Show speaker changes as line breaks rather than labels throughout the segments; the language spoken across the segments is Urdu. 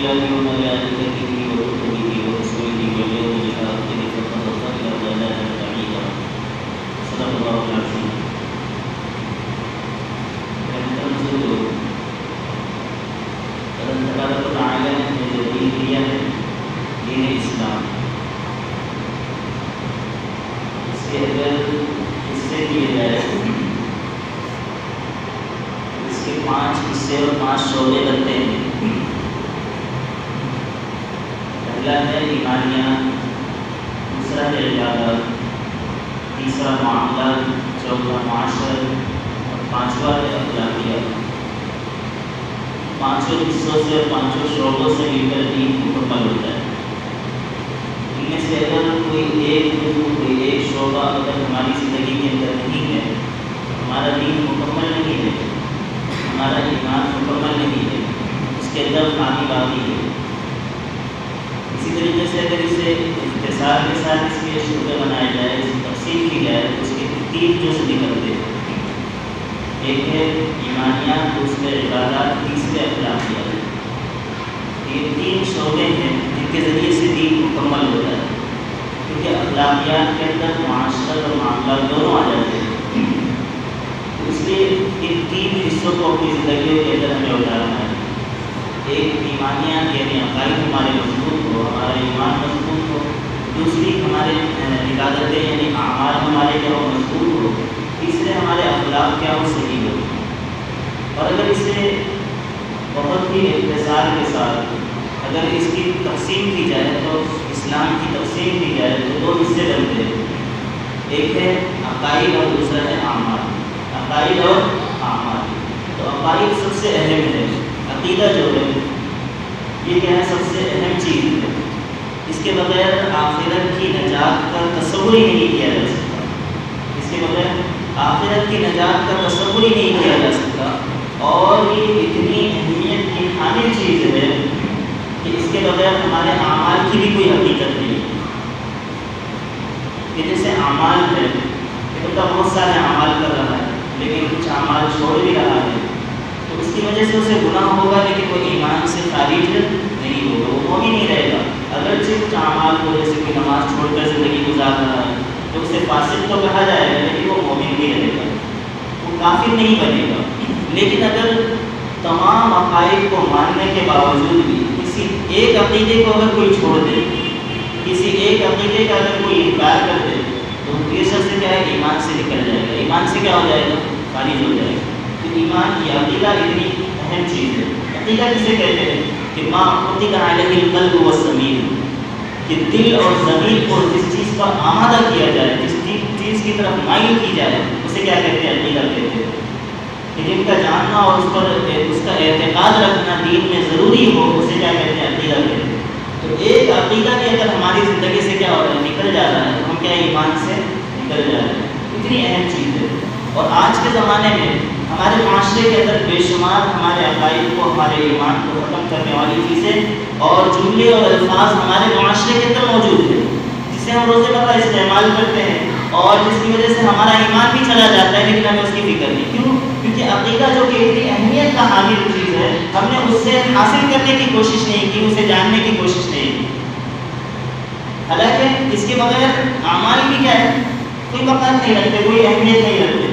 بالله وملائكته وكتبه ورسله واليوم الآخر فقد ضل ضلالا بعيدا. صدق الله العظيم. اللہ تبارک و تعالی نے جو دین دیا ہے دین اسلام، اس کے اگر حصے دیے جائے، اس کے 5 حصے اور 5 شعبے بنتے ہیں. پہلا ہے ایمانیات، دوسرا ہے عبادت، تیسرا معاملات، چوتھا معاشرت اور 5واں ہے اخلاقیات. 5 حصوں سے 5 شعبوں سے مل کر دین مکمل ہوتا ہے. ان میں سے اگر کوئی ایک شعبہ اگر ہماری زندگی کے اندر نہیں ہے، ہمارا دین مکمل نہیں ہے، ہمارا ایمان مکمل نہیں ہے، اس کے اندر خامی باقی ہے. اسی طریقے سے اگر اسے اختصار کے ساتھ اس کے شعبے بنائے جائے، اس کی تفصیل کی جائے تو اس کے 3 جز نکلتے ہیں. ایک ہے ایمانیات، دوسرے عبادات، تیسرے اخلاقیات. یہ 3 شعبے ہیں جن کے ذریعے سے دین مکمل ہوتا ہے، کیونکہ اخلاقیات کے اندر معاشرت اور معاملات دونوں آ جاتے ہیں. اس لیے ان 3 حصوں کو اپنی زندگیوں کے اندر ہمیں اتارنا ہے. ایک ایمانیات یعنی عقائد ہمارے مضبوط ہو، ہمارا ایمان مضبوط ہو. دوسری ہمارے عبادتیں یعنی اعمال ہمارے کیا ہو مضبوط ہو. تیسرے ہمارے اخلاق کیا ہو صحیح ہو. اور اگر اسے بہت ہی اختصار کے ساتھ اگر اس کی تقسیم کی جائے تو اسلام کی تقسیم کی جائے تو 2 حصے بنتے ہیں. ایک ہے عقائد اور دوسرا ہے اعمال. عقائد اور اعمال. تو عقائد سب سے اہم ہے. عقیدہ جو ہے یہ کیا ہے سب سے اہم چیز ہے. اس کے بغیر آخرت کی نجات کا تصور ہی نہیں کیا جا سکتا. اس کے بغیر آخرت کی نجات کا تصور ہی نہیں کیا جا سکتا. اور یہ اتنی اہمیت کی حامل چیز ہے کہ اس کے بغیر ہمارے اعمال کی بھی کوئی حقیقت نہیں ہے. کہ جیسے اعمال ہے کہ بندہ بہت سارے اعمال کر رہا ہے لیکن کچھ اعمال چھوڑ بھی رہا ہے تو اس کی وجہ سے اسے گناہ ہوگا لیکن وہ ایمان سے خارج نہیں ہوگا، وہ مومن نہیں رہے گا. اگرچہ کچھ اعمال کو جیسے کہ نماز چھوڑ کر زندگی گزار رہا ہے تو اسے فاسق تو کہا جائے گا لیکن وہ مومن نہیں رہے گا، وہ کافر نہیں بنے گا. لیکن اگر تمام عقائد کو ماننے کے باوجود بھی کسی ایک عقیدے کو اگر کوئی چھوڑ دے، کسی ایک عقیدے کا اگر کوئی انکار کر دے تو یہ سب سے کیا ہے ایمان سے نکل جائے گا. ایمان سے کیا ہو جائے گا خارج ہو جائے گا. تو ایمان یہ عقیدہ اتنی اہم چیز ہے. عقیدہ کسے کہتے ہیں کہ ما عقد علیہ القلب والضمیر، کہ دل اور ضمیر کو جس چیز پر آمادہ کیا جائے، جس چیز کی طرف مائل کی جائے اسے کیا کہتے ہیں عقیدہ کہتے ہیں. کہ جن کا جاننا اور اس کا اعتقاد رکھنا دین میں ضروری ہو اسے کیا کہتے ہیں عقیدہ کہتے ہیں. تو ایک عقیدہ بھی اگر ہماری زندگی سے کیا ہو رہا ہے نکل جا رہا ہے تو ہم کیا ایمان سے نکل جا رہے ہیں. اتنی اہم چیز ہے. اور آج کے زمانے میں ہمارے معاشرے کے اندر بے شمار ہمارے عقائد کو، ہمارے ایمان کو ختم کرنے والی چیزیں اور جملے اور الفاظ ہمارے معاشرے کے اندر موجود ہیں جسے ہم روزے مرہ استعمال کرتے ہیں اور جس کی وجہ سے ہمارا ایمان بھی چلا جاتا ہے لیکن ہمیں اس کی فکر نہیں. کیوں؟ کیونکہ عقیدہ جو کہ اتنی اہمیت کا حامل چیز ہے ہم نے اس سے حاصل کرنے کی کوشش نہیں کی، اسے جاننے کی کوشش نہیں کی. حالانکہ اس کے بغیر اعمال بھی کیا ہے کوئی مقام نہیں رکھتے، کوئی اہمیت نہیں رکھتے.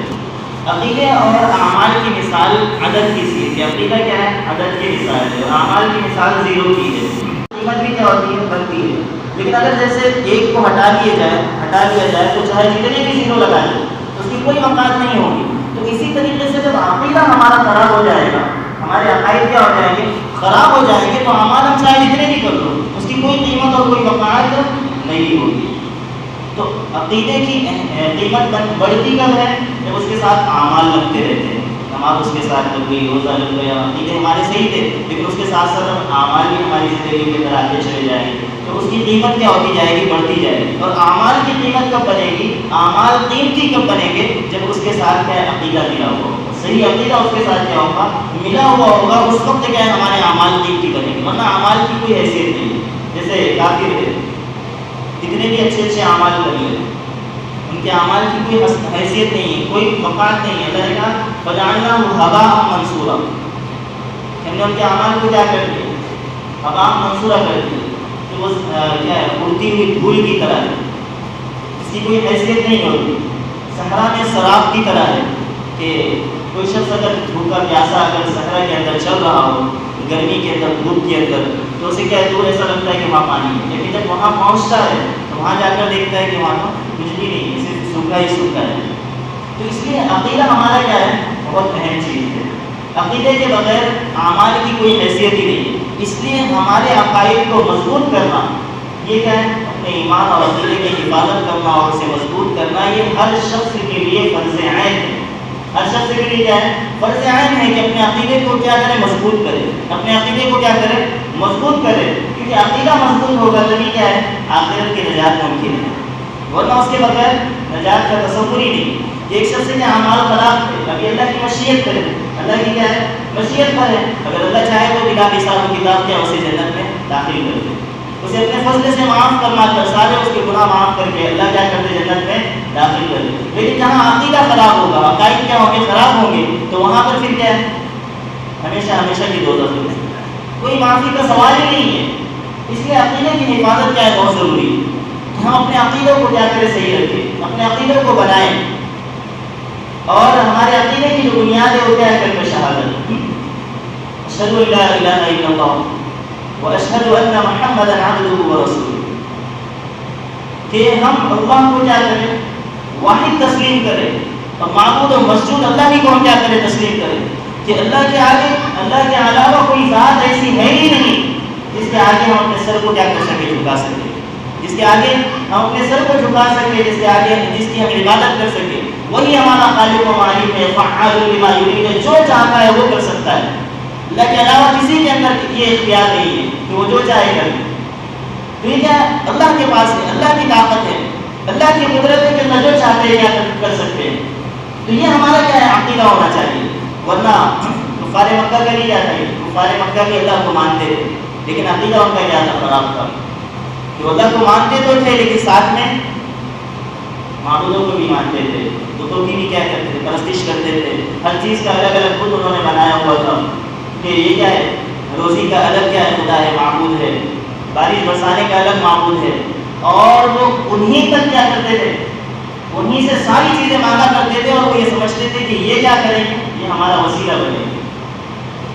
عقیدے اور اعمال کی مثال عدد کی سی ہے. عقیدہ کیا ہے عدد کی مثال ہے اور اعمال کی مثال 0 کی ہے. قیمت بھی کیا ہوتی ہے بنتی ہے. لیکن اگر جیسے ایک کو ہٹا لیا جائے تو چاہے جتنے بھی 0 لگا لیں تو اس کی کوئی مقام نہیں ہوگی. تو اسی طریقے سے جب عقیدہ ہمارا خراب ہو جائے گا، ہمارے عقائد کیا ہو جائیں گے خراب ہو جائیں گے تو اعمال ہم چاہے جتنے بھی کر لو اس کی کوئی قیمت اور کوئی مقام نہیں ہوگی. تو عقیدے کی قیمت بڑھتی کب ہے جب اس کے ساتھ اعمال لگتے رہتے ہیں. نماز اس کے ساتھ لگ گئی، روزہ لگ گیا، عقیدے ہمارے صحیح تھے لیکن اس کے ساتھ ساتھ اعمال بھی ہماری زندگی کے اندر آتے چلے جائیں گے تو اس کی قیمت کیا ہوتی جائے گی بڑھتی جائے گی. اور اعمال کی قیمت کب بنے گی، اعمال قیمتی کب بنیں گے جب اس کے ساتھ کیا ہے عقیدہ ملا ہوا ہوگا. صحیح عقیدہ اس کے ساتھ کیا ہوگا ملا ہوا ہوگا، اس وقت کیا ہے ہمارے اعمال قیمتی بنے گے. ورنہ اعمال کی کوئی حیثیت نہیں ہے. جیسے کافر ہے کتنے بھی اچھے اعمال کر لیں ان کے اعمال کی کوئی حیثیت نہیں ہے، کوئی مقام نہیں ہے. اللہ نے کہا فجعلناہ ھباء منثورا، ہم نے ان کے اعمال کو کیا کر دیا حمام منصورہ کرتی ہے کہ وہ کیا ہے اڑتی ہوئی دھول کی طرح ہے، اس کی کوئی حیثیت نہیں ہوتی. صحرا میں سراب کی طرح ہے کہ کوئی شخص اگر بھوکا پیاسا اگر صحرا کے اندر چل رہا ہو گرمی کے اندر دھوپ کے اندر تو اسے کیا ہے دور ایسا لگتا ہے کہ وہاں پانی ہے، لیکن جب وہاں پہنچتا ہے تو وہاں جا کر دیکھتا ہے کہ وہاں تو کچھ بھی نہیں ہے، صرف سوکھا ہی سوکھا ہے. تو اس لیے عقیدہ ہمارا کیا ہے بہت اہم چیز ہے. عقیدے کے بغیر اعمال کی کوئی حیثیت ہی نہیں ہے. اس لیے ہمارے عقائد کو مضبوط کرنا یہ کیا ہے اپنے ایمان اور عقیدے کی حفاظت کرنا اور اسے مضبوط کرنا یہ ہر شخص کے لیے فرض عین ہے. ہر شخص کے لیے کیا ہے فرض عین ہے کہ اپنے عقیدے کو کیا کرے مضبوط کرے، اپنے عقیدے کو کیا کرے مضبوط کرے، کیونکہ عقیدہ مضبوط ہوگا تبھی کیا ہے آخرت کی نجات ممکن ہے، ورنہ اس کے بغیر نجات کا تصور ہی نہیں. ایک شخص کے اعمال خراب تھے ابھی اللہ کی مشیت کرے، اللہ کی کیا ہے مشیت پر ہے، اگر اللہ چاہے تو بلا حساب و کتاب کیا اسے جنت میں داخل کر دے، اسے اپنے فضل سے معاف فرما کر سارے اس کے گناہ معاف کر کے اللہ کیا کر دے جنت میں داخل کر دے. لیکن جہاں عقیدہ خراب ہوگا عقائد کیا ہوں گے خراب ہوں گے تو وہاں پر پھر کیا ہے ہمیشہ ہمیشہ کی دوزخ ہے، کوئی معافی کا سوال ہی نہیں ہے. اس لیے عقیدے کی حفاظت کیا ہے بہت ضروری ہے کہ ہم اپنے عقیدوں کو کیا کریں صحیح رکھیں، اپنے عقیدوں کو بنائیں، اور ہمارے عقیدے کی جو بنیاد ہے وہ کیا ہے کلمہ شہادت اشہد ان لا الہ الا اللہ واشہد ان محمدا عبدہ ورسولہ، کہ ہم اللہ کو کیا کریں واحد تسلیم کریں اور معبود و مسجود اللہ ہی کو ہم کیا کریں تسلیم کریں کہ اللہ کے آگے اللہ کے علاوہ کوئی ذات ایسی ہے ہی نہیں جس کے آگے ہم اپنے سر کو کیا کر سکے جھکا سکے، جس کے آگے ہم اپنے سر کو جھکا سکے، جس کے آگے جس کی ہم عبادت کر سکے. وہی ہمارا خالق و مالک ہے، فعال لما یرید، جو چاہتا ہے وہ کر سکتا ہے. اللہ کے علاوہ کسی کے اندر یہ اختیار نہیں ہے کہ وہ جو چاہے کر. تو یہ کیا اللہ کے پاس ہے، اللہ کی طاقت ہے، اللہ کی قدرت ہے کہ اللہ جو چاہتے ہیں کیا کر سکتے ہیں. تو یہ ہمارا کیا ہے عقیدہ ہونا چاہیے. ورنہ کفار مکہ کا نہیں جاتا ہے، کفار مکہ بھی اللہ کو مانتے تھے لیکن عقیدہ ان کا کیا تھا خراب تھا کہ اللہ کو مانتے تو تھے لیکن ساتھ میں معبودوں کو بھی مانتے تھے، بتوں کی بھی کیا کرتے تھے پرستش کرتے تھے، ہر چیز کا الگ الگ خود انہوں نے بنایا ہوا تھا کہ یہ کیا ہے روزی کا الگ کیا ہے خدا ہے معبود ہے، بارش برسانے کا الگ معبود ہے، اور وہ انہی تک کیا کرتے تھے انہی سے ساری چیزیں مانگا کرتے تھے اور وہ یہ سمجھتے تھے کہ یہ کیا کریں گے یہ ہمارا وسیلہ بنے گا.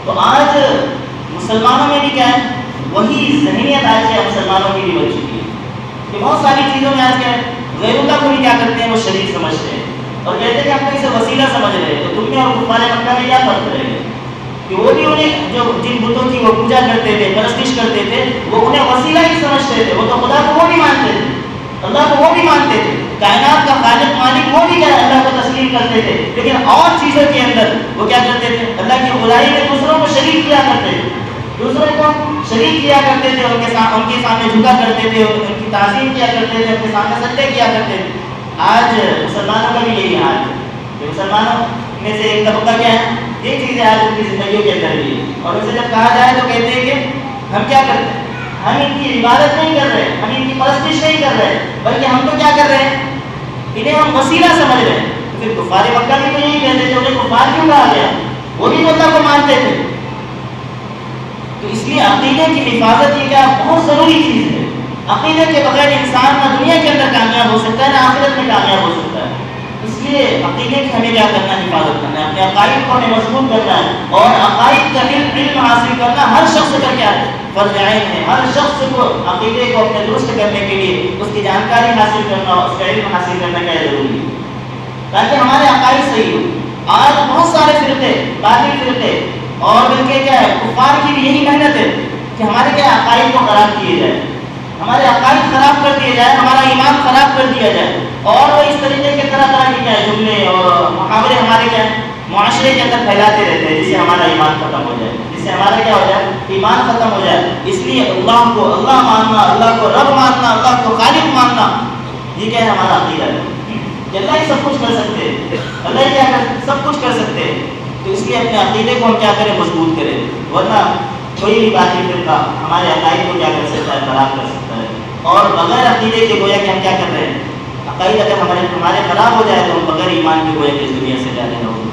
تو آج مسلمانوں میں بھی کیا ہے وہی ذہنیت آج کیا مسلمانوں کی بھی بن چکی ہے کہ بہت ساری چیزوں میں آج کیا ہے غیر اللہ کو بھی کیا کرتے ہیں وہ شریک سمجھتے ہیں اور کہتے ہیں کہ ہم تو اسے وسیلہ سمجھ رہے ہیں. تو تم میں اور کفار مکہ میں کیا فرق رہے گا کہ وہ بھی انہیں جو جن بتوں کی وہ پوجا کرتے تھے پرستش کرتے تھے وہ انہیں وسیلہ ہی سمجھتے تھے، وہ تو خدا کو وہ بھی مانتے تھے، اللہ کو وہ بھی مانتے تھے، کائنات کا خالق مالک وہ بھی کیا اللہ کو تسلیم کرتے تھے، لیکن اور چیزوں کے اندر وہ کیا کرتے تھے اللہ کی خدائی میں دوسروں کو شریک کیا کرتے تھے، دوسروں کو شریک کیا کرتے تھے، ان کے سامنے جھکا کرتے تھے، ان کی تعظیم کیا کرتے تھے، ان کے سامنے سجدے کیا کرتے تھے. آج مسلمانوں کا بھی یہی حال ہے کہ مسلمانوں میں سے ایک طبقہ کیا ہے یہ چیزیں آج ان کی زندگیوں کے اندر بھی ہے، اور ان سے جب کہا جائے تو کہتے ہیں کہ ہم کیا کرتے ہیں ہم ان کی عبادت نہیں کر رہے، ہم ان کی پرستش نہیں کر رہے، بلکہ ہم تو کیا کر رہے ہیں انہیں ہم وسیلہ سمجھ رہے ہیں. پھر کفار مکہ بھی تو یہی کہتے تھے، انہیں کفار کیوں کہا گیا وہ بھی اللہ کو مانتے تھے. تو اس لیے عقیدے کی حفاظت یہ کیا بہت ضروری چیز ہے. عقیدے کے بغیر انسان نہ دنیا کے اندر کامیاب ہو سکتا ہے نہ آخرت میں کامیاب ہو سکتا ہے. اس لیے عقیدے کی ہمیں کیا کرنا ہے حفاظت کرنا ہے، اپنے عقائد کو ہمیں مضبوط کرنا ہے، اور عقائد کا علم حاصل کرنا ہر شخص کا کیا ہے فرض عین ہے. ہر شخص کو عقیدے کو اپنے درست کرنے کے لیے اس کی جانکاری حاصل کرنا، اس کا علم حاصل کرنا کیا ضروری ہے تاکہ ہمارے عقائد صحیح ہو. آج بہت سارے فرقے باطل فرقے اور بلکہ کیا ہے کفار کی بھی یہی محنت ہے کہ ہمارے کیا عقائد کو خراب کیے جائے، ہمارے عقائد خراب کر دیے جائے، ہمارا ایمان خراب کر دیا جائے، اور وہ اس طریقے کے طرح طرح کے کیا ہے جملے اور محاورے ہمارے کیا ہے معاشرے کے اندر پھیلاتے رہتے ہیں، جس سے ہمارا ایمان ختم ہو جائے، جس سے ہمارا کیا ہو جائے ایمان ختم ہو جائے. اس لیے اللہ کو اللہ ماننا، اللہ کو رب ماننا، اللہ کو خالق ماننا یہ کیا ہے ہمارا عقیدہ ہے کہ اللہ ہی سب کچھ کر سکتے ہیں، اللہ ہی کیا سب کچھ کر سکتے ہیں. تو اس لیے اپنے عقیدے کو ہم کیا کریں مضبوط کریں، ورنہ کوئی بھی باطل فرقہ ہمارے عقائد کو کیا کر سکتا ہے خراب کر سکتا ہے. اور بغیر عقیدے کے گویا کہ ہم کیا کر رہے ہیں عقائد اگر ہمارے خراب ہو جائے تو ہم بغیر ایمان کے گویا کہ اس دنیا سے جانے ہوں.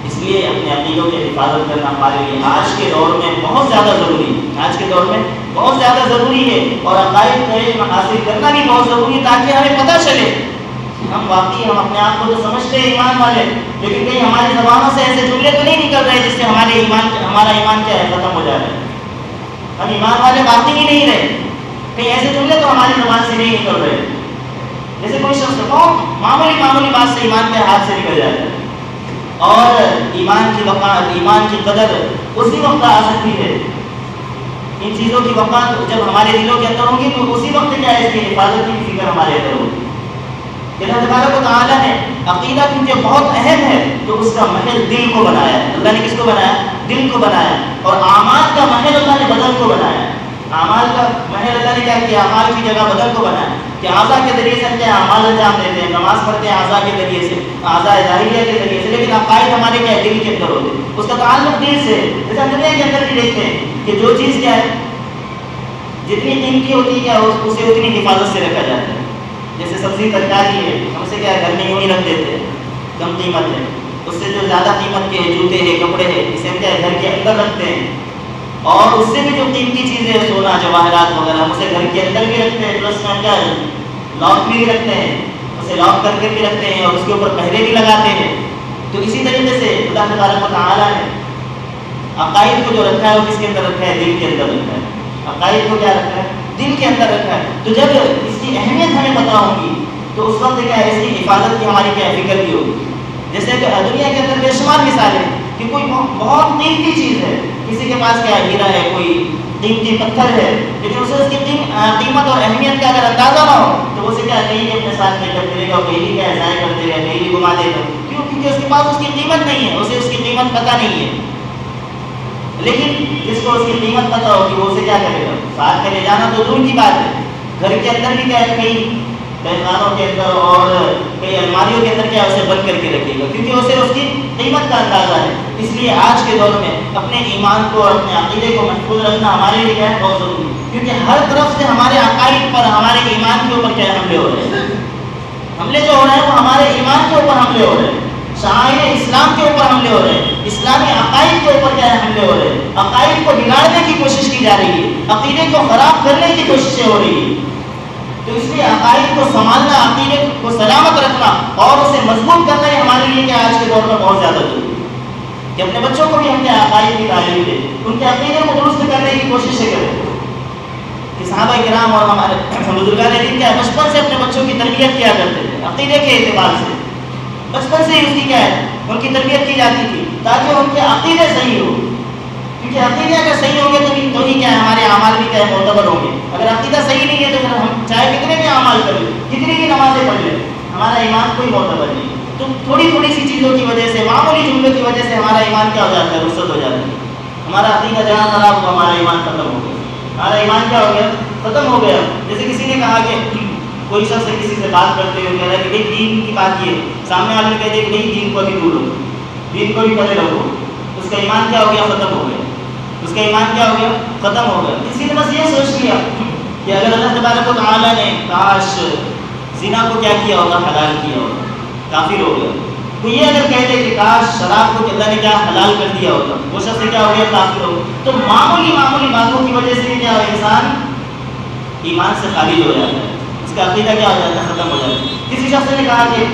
اس لیے اپنے عقیدوں کی حفاظت کرنا ہمارے لیے آج کے دور میں بہت زیادہ ضروری ہے. آج کے دور میں بہت زیادہ ضروری ہے، اور عقائد کا علم حاصل کرنا بھی بہت ضروری ہے تاکہ ہمیں پتہ چلے ہم واقعی ہم اپنے آپ کو تو سمجھتے ہیں ایمان والے، لیکن کہیں ہماری زبانوں سے ایسے جملے تو نہیں نکل رہے جس سے ہمارا ایمان کیا ہے ختم ہو جا رہا ہے، ہم ایمان والے واقعی ہی نہیں رہے، کہیں ایسے جملے تو ہماری زبان سے نہیں نکل رہے، جیسے کوئی شخص بہت معمولی بات سے ایمان کے ہاتھ سے نکل جاتا ہے، اور ایمان کی وقار، ایمان کی قدر اسی وقت آ سکتی ہے، ان چیزوں کی وقار جب ہمارے دلوں کے اندر ہوگی تو اسی وقت کیا ہے اس کی حفاظت کی فکر ہمارے اندر ہوگی۔ اللہ تبارک و تعالیٰ نے عقیدہ کیونکہ بہت اہم ہے تو اس کا محل دل کو بنایا ہے، اللہ نے کس کو بنایا؟ دل کو بنایا، اور اعمال کا محل اللہ نے بدن کو بنایا، اعمال کا محل اللہ نے کیا کیا؟ اعمال کی جگہ بدن کو بنایا، کہ اعضاء کے ذریعے سے ہم کیا اعمال انجام دیتے ہیں، نماز پڑھتے ہیں اعضاء کے ذریعے سے، اعضاء ظاہریہ کے ذریعے سے، لیکن عقائد ہمارے کیا ہے؟ دل کے اندر ہوتے ہیں، اس کا تعلق دل سے ہے۔ جیسے ہم دنیا کے اندر بھی دیکھتے ہیں کہ جو چیز کیا ہے جتنی قیمتی ہوتی ہے کیا اسے اتنی حفاظت سے رکھا جاتا ہے، جیسے سبزی ترکاری ہے ہم سے کیا گھر میں یوں ہی رکھ دیتے ہیں، کم قیمت ہے، اس سے جو زیادہ قیمت کے جوتے ہیں کپڑے ہیں اسے ہم کیا ہے گھر کے اندر رکھتے ہیں، اور اس سے بھی جو قیمتی چیزیں ہیں سونا جواہرات وغیرہ ہم اسے گھر کے اندر بھی رکھتے ہیں، پلس میں کیا لاک بھی رکھتے ہیں، اسے لاک کر کے بھی رکھتے ہیں اور اس کے اوپر پہرے بھی لگاتے ہیں۔ تو اسی طریقے سے اللہ تبارک و تعالیٰ نے عقائد کو جو رکھا ہے وہ کس کے اندر رکھا ہے؟ دل کے اندر رکھا ہے، عقائد کو کیا رکھا ہے؟ دل کے اندر رکھا ہے۔ تو جب اس کی اہمیت ہمیں پتہ ہوگی تو اس وقت کیا ہے اس کی حفاظت کی ہماری کیا فکر بھی ہوگی۔ جیسے کہ دنیا کے اندر بے شمار مثالیں کہ کوئی بہت قیمتی چیز ہے، کسی کے پاس کیا ہیرا ہے، کوئی قیمتی پتھر ہے، لیکن اسے اس کی قیمت اور اہمیت کا اگر اندازہ نہ ہو تو وہ اسے کیا کہیں بھی اپنے ساتھ لے کر پھرے گا، کہیں بھی کیا ضائع کر دے گا، کہیں بھی گھما دے گا، کیوں؟ کیونکہ اس کے پاس اس کی قیمت نہیں ہے، اسے اس کی قیمت پتہ نہیں ہے۔ لیکن جس کو اس کی قیمت پتہ ہوگی وہ اسے کیا کرے گا؟ ساتھ میں لے جانا تو دور کی بات ہے، گھر کے اندر بھی کیا ہے کئی پیمانوں کے اندر اور کئی الماریوں کے اندر کیا اسے بند کر کے رکھے گا، کیونکہ اسے اس کی قیمت کا اندازہ ہے۔ اس لیے آج کے دور میں اپنے ایمان کو اور اپنے عقیدے کو محفوظ رکھنا ہمارے لیے کیا ہے بہت ضروری ہے، کیونکہ ہر طرف سے ہمارے عقائد پر، ہمارے ایمان کے اوپر کیا حملے ہو رہے ہیں، حملے جو ہو رہے ہیں وہ ہمارے ایمان کے اوپر حملے ہو رہے ہیں، شعائر اسلام کے اوپر حملے ہو رہے ہیں، اسلامی عقائد کے اوپر کیا حملے ہو رہے ہیں، عقائد کو بگاڑنے کی کوشش کی جا رہی ہے، عقیدے کو خراب کرنے کی کوششیں ہو رہی ہیں۔ تو اس لیے عقائد کو سنبھالنا، عقیدے کو سلامت رکھنا اور اسے مضبوط کرنا یہ ہمارے لیے کیا آج کے دور میں بہت زیادہ ضروری ہے، کہ اپنے بچوں کو بھی ہم کیا عقائد کی تعلیم دیں، ان کے عقیدے کو درست کرنے کی کوششیں کریں۔ کہ صحابہ کرام اور ہمارے بزرگان دین کیا بچپن سے اپنے بچوں کی تربیت کیا کرتے تھے، عقیدے کے اعتبار سے بچپن سے ہی اس کی کیا ہے ان کی تربیت کی جاتی تھی تاکہ ان کے عقیدے صحیح ہو، کیونکہ عقیدے اگر صحیح ہوں گے تو ہی کیا ہے ہمارے اعمال بھی کیا ہے معتبر ہوں گے۔ اگر عقیدہ صحیح نہیں ہے تو پھر ہم چاہے کتنے بھی اعمال کر لیں، کتنی بھی نمازیں پڑھ لیں، ہمارا ایمان کوئی معتبر نہیں۔ تو تھوڑی سی چیزوں کی وجہ سے، معمولی جملوں کی وجہ سے ہمارا ایمان کیا ہو جاتا ہے؟ رخصت ہو جاتا ہے، ہمارا عقیدہ جہاں خراب ہوا ہمارا ایمان ختم ہو گیا، ہمارا ایمان کیا ہو گیا؟ ختم ہو گیا۔ جیسے کسی نے کہا کہ کوئی شخص کسی سے بات کرتے ہوئے کہہ رہا ہے کہ بھائی دین کی بات یہ، سامنے والے نے کہہ دیا کہ نہیں دین کو ابھی دور رکھو، دین کو بھی پڑے رکھو، اس کا ایمان کیا ہو گیا؟ ختم ہو گیا، اس کا ایمان کیا ہو گیا؟ ختم ہو گیا۔ کسی نے بس یہ سوچ لیا کہ اگر اللہ تبارک و تعالیٰ نے کاش زنا کو کیا کیا ہوگا؟ حلال کیا ہوگا، کافر ہو گیا۔ تو یہ اگر کہتے کہ کاش شراب کو اللہ نے کیا حلال کر دیا ہوگا، وہ شخص کیا ہو گیا؟ کافر ہو گیا۔ تو معمولی باتوں کی وجہ سے کیا انسان ایمان سے خارج ہو جاتا ہے، اس کا عقیدہ کیا ہو جاتا ہے؟ ختم ہو جاتا ہے۔ کسی شخص نے کہا کہ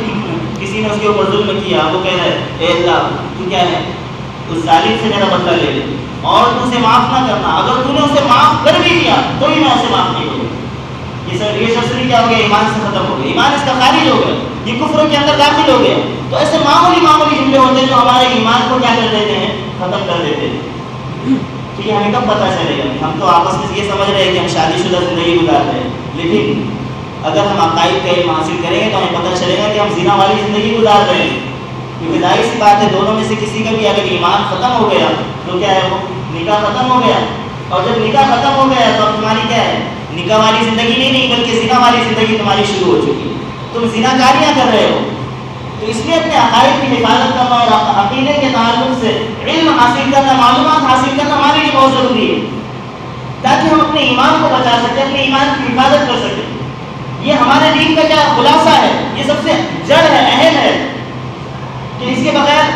کسی نے اس کے اوپر ظلم کیا، وہ کہہ رہا ہے اے اللہ تو کیا ہے اس ظالم سے میرا بدلہ لے لے اور تو اسے معاف نہ کرنا، اگر تو نے اسے معاف کر بھی دیا تو بھی میں اسے معاف نہیں کروں۔ یہ شخص کیا ہو گیا؟ ایمان سے ختم ہو گیا، ایمان اس کا خارج ہو گیا، یہ کفر کے اندر داخل ہو گیا۔ تو ایسے معمولی جملے ہوتے ہیں جو ہمارے ایمان کو کیا کر دیتے ہیں؟ ختم کر دیتے ہیں۔ تو یہ ہمیں کب پتہ چلے گا؟ ہم تو آپس میں یہ سمجھ رہے ہیں کہ ہم شادی شدہ زندگی گزار رہے ہیں، لیکن اگر ہم عقائد کا علم حاصل کریں گے تو ہمیں پتہ چلے گا کہ ہم زنا والی زندگی گزار رہے ہیں، کیونکہ ظاہر سی بات ہے دونوں میں سے کسی کا بھی اگر ایمان ختم ہو گیا تو کیا ہے وہ نکاح ختم ہو گیا، اور جب نکاح ختم ہو گیا تو اب تمہاری کیا ہے نکاح والی زندگی نہیں بلکہ زنا والی زندگی تمہاری شروع ہو چکی ہے، تم زنا کاریاں کر رہے ہو۔ تو اس لیے اپنے عقائد کی حفاظت کرنا اور عقیدے کے تعلق سے علم حاصل کرنا، معلومات حاصل کرنا ہمارے لیے بہت ضروری ہے تاکہ ہم اپنے ایمان کو بچا سکیں، اپنے ایمان کی حفاظت کر سکیں۔ یہ ہمارے دین کا کیا خلاصہ ہے، یہ سب سے جڑ ہے، اہم ہے کہ اس کے بغیر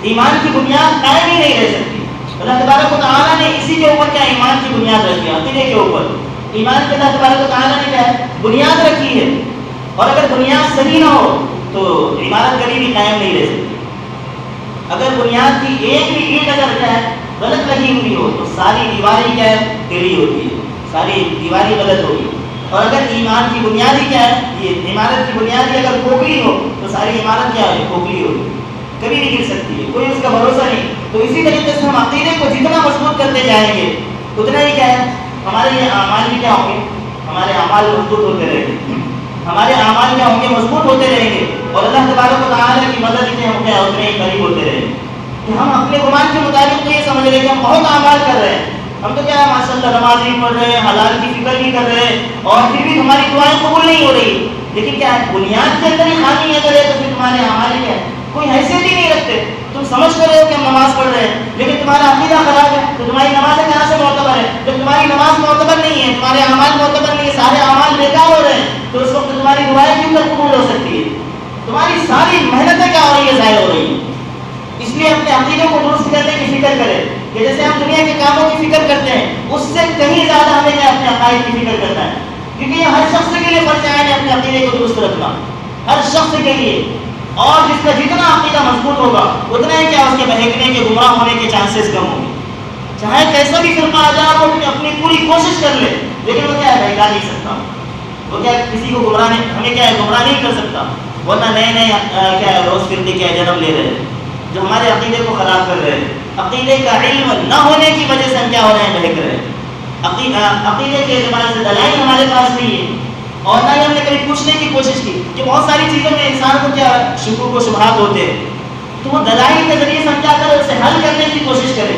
ایمان کی بنیاد قائم ہی نہیں رہ سکتی۔ اللہ تبارک و تعالیٰ نے اسی کے اوپر کیا ایمان کی بنیاد رکھی ہے، عقیدے کے اوپر ایمان کے اللہ تبارک و تعالیٰ نے کیا ہے بنیاد رکھی ہے. اور اگر بنیاد صحیح نہ ہو تو عمارت کبھی بھی قائم نہیں رہ سکتی. اگر بنیاد کی ایک بھی اینٹ اگر کیا ہے غلط لگی ہوئی ہو تو ساری دیواری کیا ہے ٹیڑھی ہوتی ہے، ساری دیواری غلط ہوگی. اور اگر ایمان کی بنیادی کیا ہے، یہ عمارت کی بنیادی اگر کھوکھلی ہو تو ساری عمارت کیا ہے کھوکھلی ہوگی، کبھی نہیں گر سکتی ہے، کوئی اس کا بھروسہ نہیں. تو اسی طریقے سے ہم عقیدے کو جتنا مضبوط کرتے جائیں گے اتنا ہی کیا ہے ہمارے یہ اعمال بھی کیا ہوں گے، ہمارے اعمال مضبوط ہوتے رہیں گے، ہمارے اعمال کیا ہوں گے مضبوط ہوتے رہیں گے. اور اللہ تبارک و تعالیٰ کی مدد کے ہم کیا اتنے ہی قریب ہوتے رہیں گے. کہ ہم اپنے گمان کے مطابق تو یہ سمجھ رہے کہ ہم بہت اعمال کر رہے ہیں، ہم تو کیا ہے ماشاء اللہ نماز نہیں پڑھ رہے ہیں، حلال کی فکر نہیں کر رہے ہیں، اور پھر بھی ہماری دعائیں قبول نہیں ہو رہی. لیکن کیا ہے بنیاد کے اندر ہی خامی ہے کرے تو پھر تمہارے اعمال کیا ہے کوئی حیثیت ہی نہیں رکھتے. تم سمجھ کر رہے ہو کہ ہم نماز پڑھ رہے ہیں لیکن تمہارا عقیدہ خراب ہے تو تمہاری نماز کہاں سے معتبر ہے؟ جب تمہاری نماز معتبر نہیں ہے، تمہارے اعمال معتبر نہیں ہے، سارے اعمال بیکار ہو رہے ہیں، تو اس وقت تمہاری دعائیں کیوں کر قبول ہو سکتی ہے؟ تمہاری ساری محنتیں کیا ہو رہی ہے ضائع ہو رہی ہیں. اس لیے اپنے عقیدے کو درست کرنے کی فکر کریں کہ جیسے ہم دنیا کے کاموں کی فکر کرتے ہیں اس سے کہیں زیادہ ہمیں کیا اپنے عقائد کی فکر کرنا ہے. کیونکہ یہ ہر شخص کے لیے فرض عین ہے اپنے عقیدے کو درست رکھنا، ہر شخص کے لیے. اور جس کا جتنا عقیدہ مضبوط ہوگا اتنا ہی کیا اس کے بہکنے کے گمراہ ہونے کے چانسز کم ہوں گے. چاہے کیسا بھی فرقہ آ جائے وہ اپنی پوری کوشش کر لے لیکن وہ کیا ہے بہکا نہیں سکتا، وہ کیا کسی کو گمراہ نہیں، ہمیں کیا ہے گمراہ نہیں کر سکتا. ورنہ نئے نئے کیا ہے روز فرقے کیا جنم لے رہے ہیں جو ہمارے عقیدے کو خراب کر رہے ہیں. عقیدے کا علم نہ ہونے کی وجہ سے ہم کیا ہو رہے ہیں بہک رہے ہیں. عقیدے کے اعتبار سے دلائل ہمارے پاس نہیں ہے اور نہ ہی ہم نے کبھی پوچھنے کی کوشش کی کہ بہت ساری چیزوں میں انسان کو کیا شکوک و شبہات ہوتے ہیں تو وہ دلائل کے ذریعے سے ہم کیا کریں اسے حل کرنے کی کوشش کریں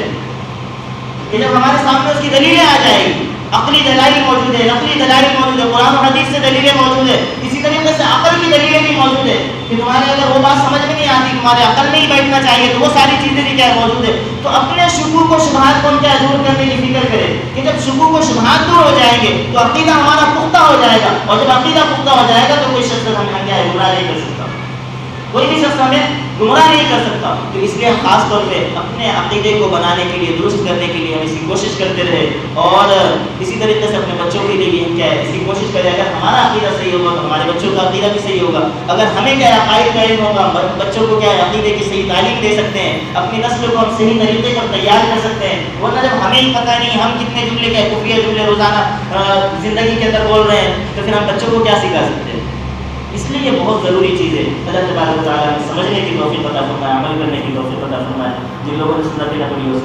کہ جب ہمارے سامنے اس کی دلیلیں آ جائیں گی. عقلی دلائل موجود ہے، نقلی دلائل موجود ہے، قرآن و حدیث سے دلیلیں موجود ہے، اسی طریقے سے عقل کی دلیلیں بھی موجود ہے کہ تمہارے اگر وہ بات سمجھ میں نہیں آتی تمہارے عقل میں ہی بیٹھنا چاہیے تو وہ ساری چیزیں بھی کیا موجود ہے. تو اپنے شکوک و شبہات کو ہم کیا دور کرنے کی فکر کریں کہ جب شکوک و شبہات دور ہو جائیں گے تو عقیدہ ہمارا پختہ ہو جائے گا، اور جب عقیدہ پختہ ہو جائے گا تو کوئی شخص ہمیں کیا ہے گمراہ نہیں کر سکتا، کوئی بھی شخص ہمیں گمراہ نہیں کر سکتا. تو اس لیے ہم خاص طور پہ اپنے عقیدے کو بنانے کے لیے درست کرنے کے لیے ہم اس کی کوشش کرتے رہے اور اسی طریقے سے اپنے بچوں کے لیے بھی ہم کیا ہے اس کی کوشش کریں. اگر ہمارا عقیدہ صحیح ہوگا تو ہمارے بچوں کا عقیدہ بھی صحیح ہوگا. اگر ہمیں کیا ہے عقائد کا علم ہوگا بچوں کو کیا ہے عقیدے کی صحیح تعلیم دے سکتے ہیں، اپنی نسل کو ہم صحیح طریقے پر تیار کر سکتے ہیں. ورنہ جب ہمیں ہی پتہ نہیں ہم کتنے جملے کیا خفیہ جملے روزانہ زندگی کے اندر بول رہے ہیں تو پھر ہم بچوں کو کیا سکھا سکتے ہیں. اس لیے یہ بہت ضروری چیز ہے. اللہ تبارک و تعالیٰ نے سمجھنے کی توفیق عطا فرمائے، عمل کرنے کی توفیق عطا فرمائے. جن لوگوں نے سنت نہ پڑھی ہو